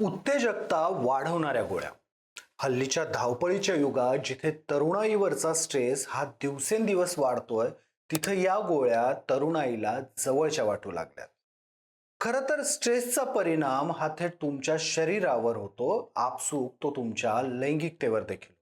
उत्तेजकता वाढवणाऱ्या गोळ्या. हल्लीच्या धावपळीच्या युगात जिथे तरुणाईवरचा स्ट्रेस हा दिवसेंदिवस वाढतोय, तिथे या गोळ्या तरुणाईला जवळच्या वाटू लागल्यात. खरं तर स्ट्रेसचा परिणाम हा थेट तुमच्या शरीरावर होतो, आपसूक तो तुमच्या लैंगिकतेवर देखील.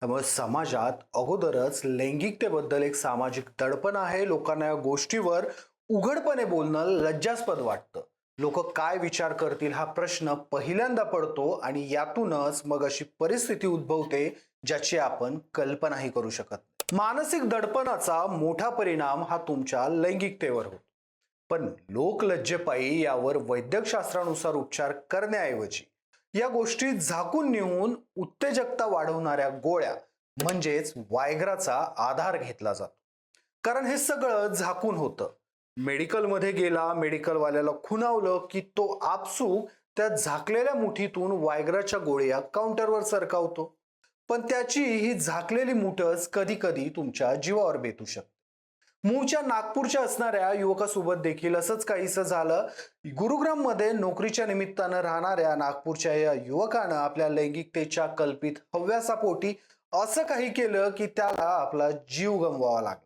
त्यामुळे समाजात अगोदरच लैंगिकतेबद्दल एक सामाजिक दडपण आहे. लोकांना या गोष्टीवर उघडपणे बोलणं लज्जास्पद वाटतं. लोक काय विचार करतील हा प्रश्न पहिल्यांदा पडतो आणि यातूनच मग अशी परिस्थिती उद्भवते ज्याची आपण कल्पनाही करू शकत नाही. मानसिक दडपणाचा मोठा परिणाम हा तुमच्या लैंगिकतेवर होतो. पण लोकलज्जेपायी यावर वैद्यकशास्त्रानुसार उपचार करण्याऐवजी या गोष्टी झाकून नेऊन उत्तेजकता वाढवणाऱ्या गोळ्या म्हणजेच वायग्राचा आधार घेतला जातो. कारण हे सगळं झाकून होतं. मेडिकलमध्ये गेला, मेडिकलवाल्याला खुणावलं की तो आपसूक त्या झाकलेल्या मुठीतून वायग्राच्या गोळ्या काउंटरवर सरकावतो. पण त्याची ही झाकलेली मुठच कधी कधी तुमच्या जीवावर बेतू शकते. मूळच्या नागपूरच्या असणाऱ्या युवकासोबत देखील असंच काहीसं झालं. गुरुग्राम मध्ये नोकरीच्या निमित्तानं राहणाऱ्या नागपूरच्या या युवकानं आपल्या लैंगिकतेच्या कल्पित हव्यासापोटी असं काही केलं की त्याला आपला जीव गमवावा लागला.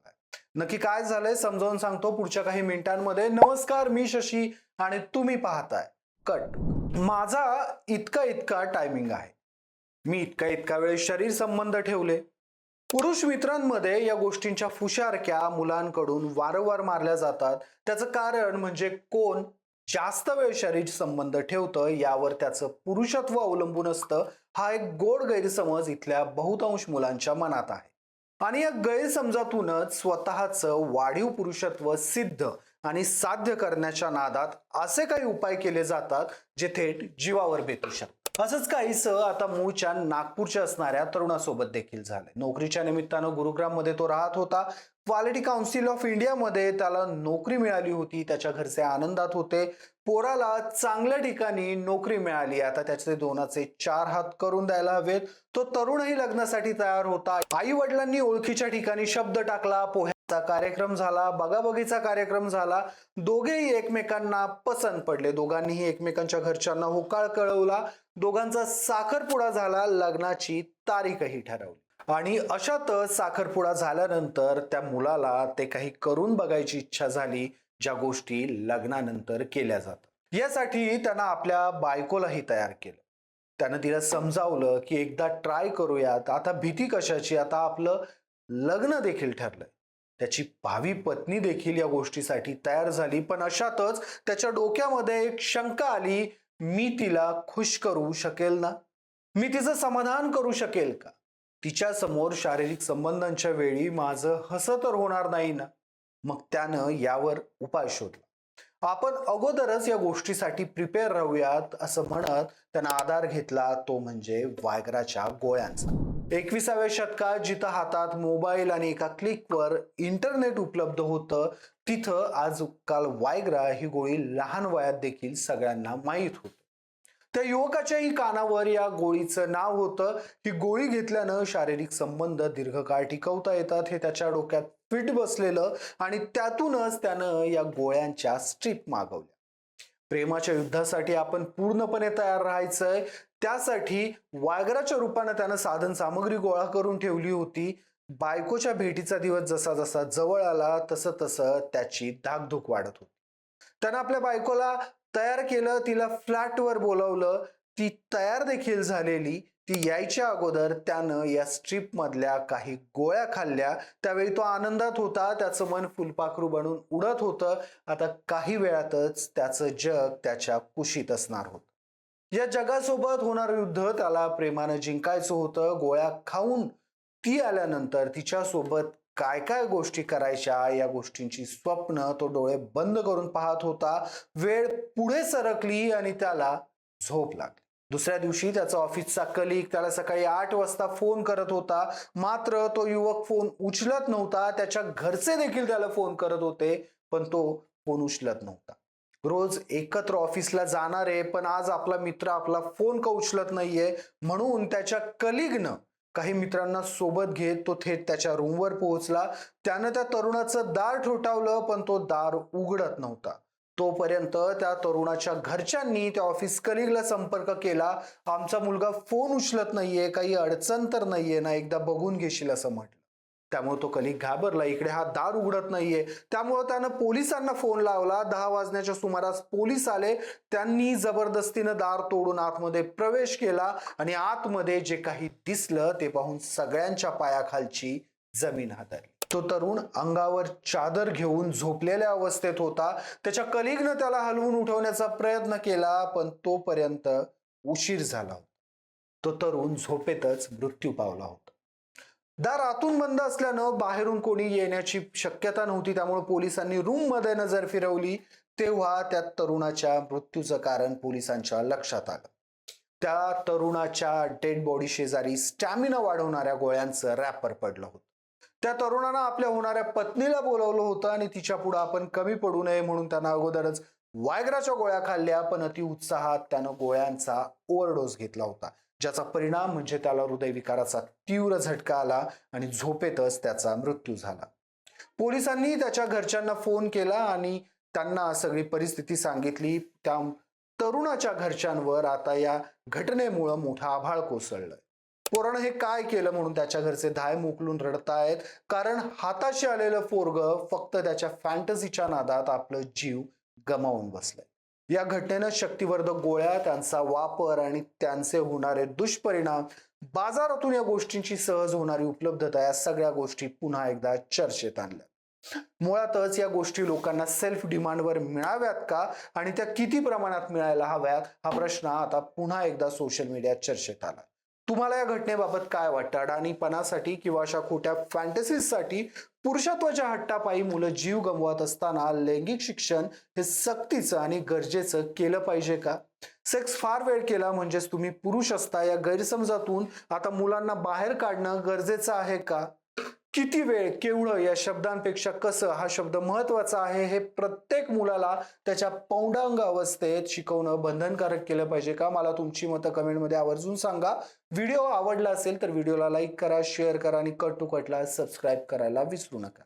नक्की काय झालंय समजावून सांगतो पुढच्या काही मिनिटांमध्ये. नमस्कार, मी शशी आणि तुम्ही पाहताय कट. माझा इतका इतका टायमिंग आहे. मी इतका इतका वेळ शरीर संबंध ठेवले. पुरुष मित्रांमध्ये या गोष्टींच्या फुशारक्या मुलांकडून वारंवार मारल्या जातात. त्याचं कारण म्हणजे कोण जास्त वेळ शरीर संबंध ठेवतं यावर त्याचं पुरुषत्व अवलंबून असतं. हा एक गोड गैरसमज इथल्या बहुतांश मुलांच्या मनात आहे. आणि या गैरसमजातूनच स्वतःचं वाढीव पुरुषत्व सिद्ध आणि साध्य करण्याच्या नादात असे काही उपाय केले जातात जे थेट जीवावर बेतू शकतात. असंच काहीसं आता मूळच्या नागपूरच्या असणाऱ्या तरुणासोबत देखील झालंय. नोकरीच्या निमित्तानं गुरुग्राम मध्ये तो राहत होता. क्वालिटी काउन्सिल ऑफ इंडिया मध्ये त्याला नोकरी मिळाली होती. त्याच्या घरचे आनंदात होते. पोराला चांगल्या ठिकाणी नोकरी मिळाली. आता त्याचे दोनाचे चार हात करून द्यायला हवेत. तो तरुणही लग्नासाठी तयार होता. आई वडिलांनी ओळखीच्या ठिकाणी शब्द टाकला. पोह्याचा कार्यक्रम झाला, बगाबगीचा कार्यक्रम झाला. दोघेही एकमेकांना पसंत पडले. दोघांनीही एकमेकांच्या घरच्यांना होकार कळवला. दोघांचा साखरपुडा झाला. लग्नाची तारीखही ठरवली. आणि अशातच साखरपुडा झाल्यानंतर त्या मुलाला ते काही करून बघायची इच्छा झाली ज्या गोष्टी लग्नानंतर केल्या जातात. यासाठी त्यानं आपल्या बायकोलाही तयार केलं. त्यानं तिला समजावलं की एकदा ट्राय करूयात, आता भीती कशाची, आता आपलं लग्न देखील ठरलंय. त्याची भावी पत्नी देखील या गोष्टीसाठी तयार झाली. पण अशातच त्याच्या डोक्यामध्ये एक शंका आली, मी तिला खुश करू शकेल ना? मी तिचं समाधान करू शकेल का? तिच्या समोर शारीरिक संबंधांच्या वेळी माझं हसं तर होणार नाही ना? मग त्यानं यावर उपाय शोधला. आपण अगोदरच या गोष्टीसाठी प्रिपेअर राहूयात असं म्हणत त्यानं आधार घेतला, तो म्हणजे वायग्राच्या गोळ्यांचा. 21व्या शतकात जिथं हातात मोबाईल आणि एका क्लिकवर इंटरनेट उपलब्ध होतं, तिथं आजकाल वायग्रा ही गोळी लहान वयात देखील सगळ्यांना माहीत होती. त्या युवकाच्याही कानावर या गोळीचं नाव होतं. ही गोळी घेतल्यानं शारीरिक संबंध दीर्घकाळ टिकवता येतात हे त्याच्या डोक्यात फिट बसलेलं आणि त्यातूनच त्यानं या गोळ्यांच्या स्ट्रीप मागवल्या. प्रेमाच्या युद्धासाठी आपण पूर्णपणे तयार राहायचंय. त्यासाठी वायग्राच्या रूपानं त्यानं साधन सामग्री गोळा करून ठेवली होती. बायकोच्या भेटीचा दिवस जसा जसा जवळ आला तसं तसं त्याची धाकधूक वाढत होती. त्यानं आपल्या बायकोला तयार केलं, तिला फ्लॅटवर बोलावलं. ती तयार देखील झालेली. ती यायच्या अगोदर त्यानं या स्ट्रीप मधल्या काही गोळ्या खाल्ल्या. त्यावेळी तो आनंदात होता. त्याचं मन फुलपाखरू बनून उडत होतं. आता काही वेळातच त्याचं जग त्याच्या कुशीत असणार होतं. या जगासोबत होणारं युद्ध त्याला प्रेमानं जिंकायचं होतं. गोळ्या खाऊन ती आल्यानंतर तिच्यासोबत काय काय गोष्टी करायच्या या गोष्टींची स्वप्न तो डोळे बंद करून पाहत होता. वेळ पुढे सरकली आणि त्याला झोप लागली. दुसऱ्या दिवशी त्याचा ऑफिसचा कलिग त्याला सकाळी 8 वाजता फोन करत होता. मात्र तो युवक फोन उचलत नव्हता. त्याच्या घरचे देखील त्याला फोन करत होते, पण तो फोन उचलत नव्हता. रोज एकत्र ऑफिसला जाणारे, पण आज आपला मित्र आपला फोन का उचलत नाहीये म्हणून त्याच्या कलिगनं काही मित्रांना सोबत घेत तो थेट त्याच्या रूमवर पोहोचला. त्यानं त्या तरुणाचं दार ठोठावलं, पण तो दार उघडत नव्हता. तोपर्यंत त्या तरुणाच्या घरच्यांनी त्या ऑफिस कलिगला संपर्क केला. आमचा मुलगा फोन उचलत नाहीये, काही अडचण तर नाहीये ना, एकदा बघून घेशील असं म्हटलं. त्यामुळे तो कलिग घाबरला. इकडे हा दार उघडत नाहीये. त्यामुळे त्यानं पोलिसांना फोन लावला. 10 वाजण्याच्या सुमारास पोलीस आले. त्यांनी जबरदस्तीनं दार तोडून आतमध्ये प्रवेश केला आणि आतमध्ये जे काही दिसलं ते पाहून सगळ्यांच्या पायाखालची जमीन हादरली. तो तरुण अंगावर चादर घेऊन झोपलेल्या अवस्थेत होता. त्याच्या कलिगनं त्याला हलवून उठवण्याचा प्रयत्न केला, पण तोपर्यंत उशीर झाला होता. तो तरुण झोपेतच मृत्यू पावला होता. दार आतून बंद असल्यानं बाहेरून कोणी येण्याची शक्यता नव्हती. त्यामुळे पोलिसांनी रूम मध्ये नजर फिरवली तेव्हा त्या तरुणाच्या मृत्यूचं कारण पोलिसांच्या लक्षात आलं. त्या तरुणाच्या डेड बॉडी शेजारी स्टॅमिना वाढवणाऱ्या गोळ्यांचं रॅपर पडलं होतं. त्या तरुणानं आपल्या होणाऱ्या पत्नीला बोलवलं होतं आणि तिच्या पुढे आपण कमी पडू नये म्हणून त्यानं अगोदरच वायग्राच्या गोळ्या खाल्ल्या, पण अति उत्साहात त्यानं गोळ्यांचा ओव्हरडोस घेतला होता, ज्याचा परिणाम म्हणजे त्याला हृदयविकाराचा तीव्र झटका आला आणि झोपेतच त्याचा मृत्यू झाला. पोलिसांनी त्याच्या घरच्यांना फोन केला आणि त्यांना सगळी परिस्थिती सांगितली. त्या तरुणाच्या घरच्यांवर आता या घटनेमुळे मोठा आभाळ कोसळलंय. पोरानं हे काय केलं म्हणून त्याच्या घरचे धाय मोकलून रडतायत, कारण हाताशी आलेलं पोरगं फक्त त्याच्या फॅन्टसीच्या नादात आपलं जीव गमावून बसलंय. या घटनेनं शक्तिवर्धक गोळ्या, त्यांचा वापर आणि त्यांचे होणारे दुष्परिणाम, बाजारातून या गोष्टींची सहज होणारी उपलब्धता, या सगळ्या गोष्टी पुन्हा एकदा चर्चेत आणल्या. मुळातच या गोष्टी लोकांना सेल्फ डिमांडवर मिळाव्यात का आणि त्या किती प्रमाणात मिळायला हव्यात, हा प्रश्न आता पुन्हा एकदा सोशल मीडियात चर्चेत आला. तुम्हाला या घटनेबाबत काय वाटतं? अडाणीपणासाठी किंवा अशा खोट्या फॅन्टसीसाठी पुरुषत्वाच्या हट्टापायी मुलं जीव गमवत असताना लैंगिक शिक्षण हे सक्तीचं आणि गरजेचं केलं पाहिजे का? सेक्स फार वेळ केला म्हणजेच तुम्ही पुरुष असता, या गैरसमजातून आता मुलांना बाहेर काढणं गरजेचं आहे का? किती वेळ, केवढं, या शब्दांपेक्षा कसं हा शब्द महत्वाचा आहे हे प्रत्येक मुलाला त्याच्या पौंडांग अवस्थेत शिकवणं बंधनकारक केलं पाहिजे का? मला तुमची मतं कमेंटमध्ये आवर्जून सांगा. व्हिडिओ आवडला असेल तर व्हिडिओला लाईक करा, शेअर करा आणि कट टू कटला सबस्क्राईब करायला विसरू नका.